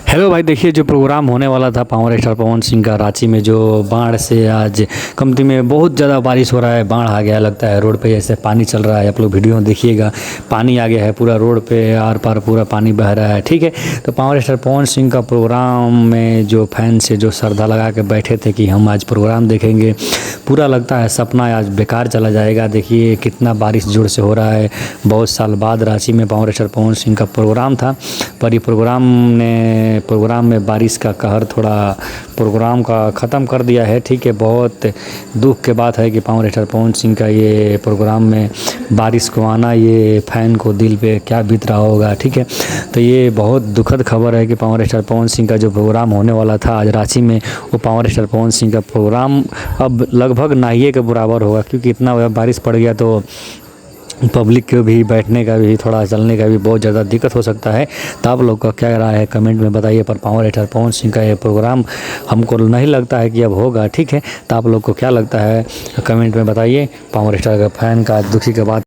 Hello भाई, देखिए जो प्रोग्राम होने वाला था पावर स्टार पवन सिंह का रांची में, जो बाढ़ से आज कंपनी में बहुत ज़्यादा बारिश हो रहा है, बाढ़ आ गया लगता है। रोड पे जैसे पानी चल रहा है, आप लोग वीडियो में देखिएगा, पानी आ गया है पूरा रोड पे, आर पार पूरा पानी बह रहा है। ठीक है, तो पावर स्टार पवन सिंह का प्रोग्राम में जो फैन से जो श्रद्धा लगा के बैठे थे कि हम आज प्रोग्राम देखेंगे, पूरा लगता है सपना आज बेकार चला जाएगा। देखिए कितना बारिश जोर से हो रहा है। बहुत साल बाद रांची में पावर स्टार पवन सिंह का प्रोग्राम था, पर ये प्रोग्राम में बारिश का कहर थोड़ा प्रोग्राम का ख़त्म कर दिया है। ठीक है, बहुत दुख के बात है कि पावर स्टार पवन सिंह का ये प्रोग्राम में बारिश को आना, ये फ़ैन को दिल पे क्या बीत रहा होगा। ठीक है, तो ये बहुत दुखद खबर है कि पावर स्टार पवन सिंह का जो प्रोग्राम होने वाला था आज रांची में, वो पावर स्टार पवन सिंह का प्रोग्राम अब लगभग नाहिए के बराबर होगा, क्योंकि इतना बारिश पड़ गया तो पब्लिक को भी बैठने का भी, थोड़ा चलने का भी बहुत ज़्यादा दिक्कत हो सकता है। तो आप लोग का क्या राय है कमेंट में बताइए। पर पावर स्टार पवन सिंह का ये प्रोग्राम हमको नहीं लगता है कि अब होगा। ठीक है, तो आप लोग को क्या लगता है कमेंट में बताइए। पावर स्टार का फैन का दुखी के बाद